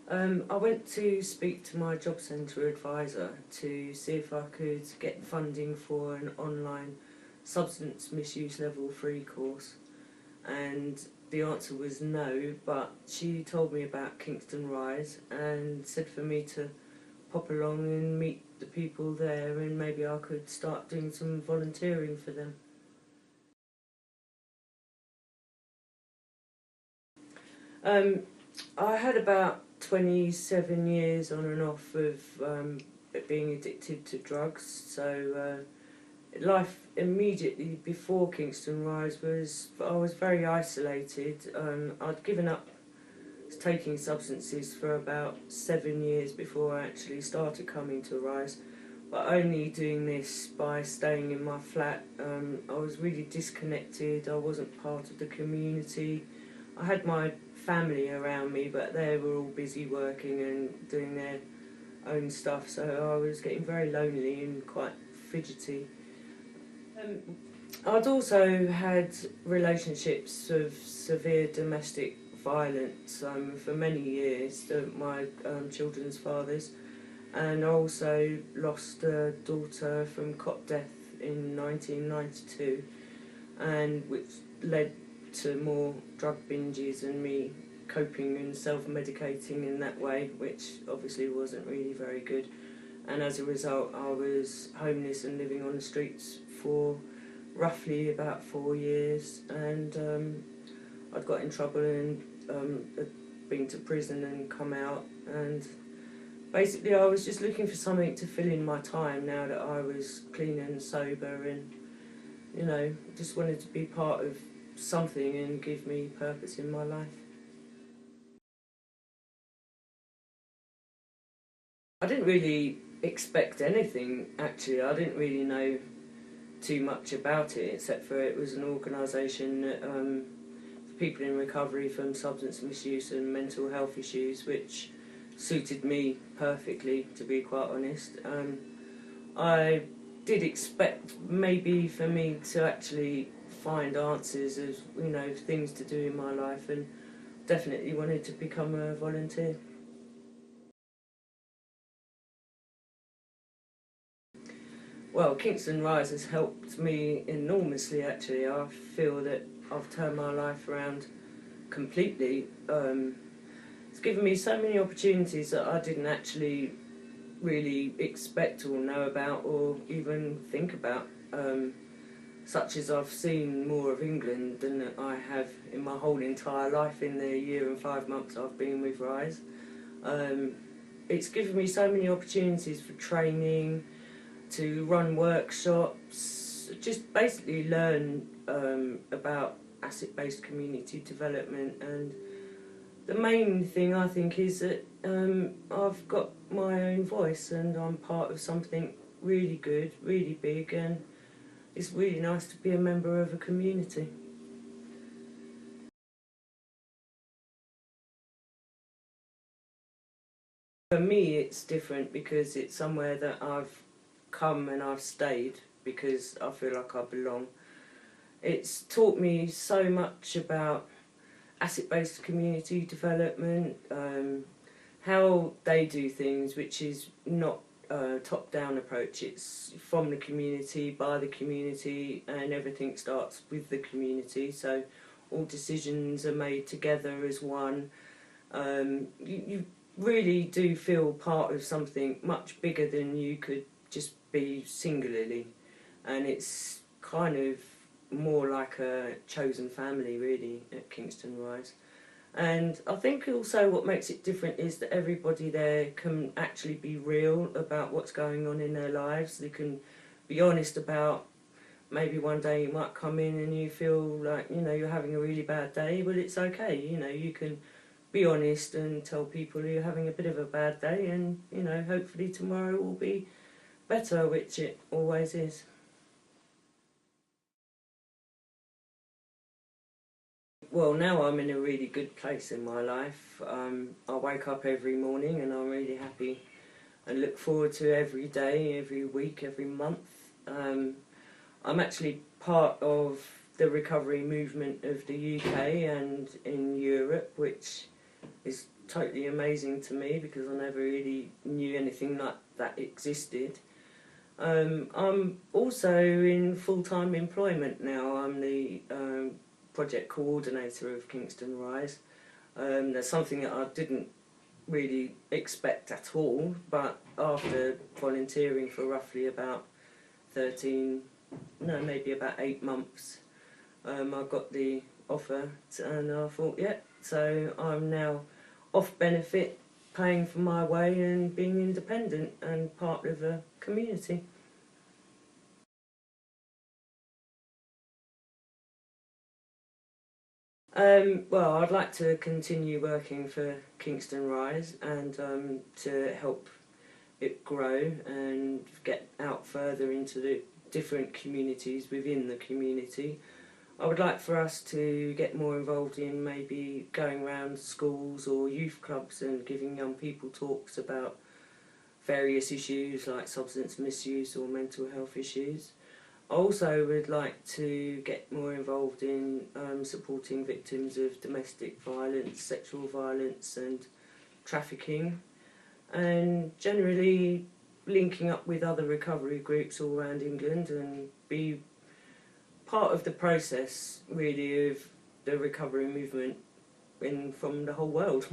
I went to speak to my job centre advisor to see if I could get funding for an online substance misuse level 3 course, and the answer was no, but she told me about Kingston Rise and said for me to pop along and meet the people there, and maybe I could start doing some volunteering for them. I had about 27 years on and off of being addicted to drugs, so life immediately before Kingston Rise was, I was very isolated. I'd given up taking substances for about 7 years before I actually started coming to Rise, but only doing this by staying in my flat. I was really disconnected. I wasn't part of the community. I had my family around me, but they were all busy working and doing their own stuff, so I was getting very lonely and quite fidgety. I'd also had relationships of severe domestic violence for many years, my children's fathers, and I also lost a daughter from cot death in 1992, and which led to more drug binges and me coping and self-medicating in that way, which obviously wasn't really very good. And as a result, I was homeless and living on the streets for roughly about 4 years, and I'd got in trouble and had been to prison and come out, and basically I was just looking for something to fill in my time now that I was clean and sober, and just wanted to be part of something and give me purpose in my life. I didn't really expect anything, actually. I didn't really know too much about it, except for it was an organisation that for people in recovery from substance misuse and mental health issues, which suited me perfectly, to be quite honest. I did expect maybe for me to actually find answers as things to do in my life, and definitely wanted to become a volunteer. Well, Kingston Rise has helped me enormously, actually. I feel that I've turned my life around completely. It's given me so many opportunities that I didn't actually really expect or know about or even think about, such as I've seen more of England than I have in my whole entire life in the year and 5 months I've been with Rise. It's given me so many opportunities for training, to run workshops, just basically learn about asset-based community development. And the main thing I think is that I've got my own voice and I'm part of something really good, really big, and it's really nice to be a member of a community. For me it's different because it's somewhere that I've come and I've stayed because I feel like I belong. It's taught me so much about asset-based community development, how they do things, which is not a top-down approach. It's from the community, by the community, and everything starts with the community. So all decisions are made together as one. You really do feel part of something much bigger than you could just be singularly, and it's kind of more like a chosen family really at Kingston Rise. And I think also what makes it different is that everybody there can actually be real about what's going on in their lives. They can be honest about, maybe one day you might come in and you feel like you're having a really bad day. Well, it's okay, you can be honest and tell people you're having a bit of a bad day, and hopefully tomorrow will be better, which it always is. Well, now I'm in a really good place in my life. I wake up every morning and I'm really happy and look forward to every day, every week, every month. I'm actually part of the recovery movement of the UK and in Europe, which is totally amazing to me because I never really knew anything like that existed. I'm also in full-time employment now. I'm the project coordinator of Kingston Rise. That's something that I didn't really expect at all, but after volunteering for roughly about 13, no, maybe about 8 months, I got the offer and I thought, yeah, so I'm now off benefit, paying for my way and being independent and part of a community. Well, I'd like to continue working for Kingston Rise and to help it grow and get out further into the different communities within the community. I would like for us to get more involved in maybe going around schools or youth clubs and giving young people talks about various issues like substance misuse or mental health issues. I also would like to get more involved in supporting victims of domestic violence, sexual violence and trafficking, and generally linking up with other recovery groups all around England and be part of the process really of the recovery movement from the whole world.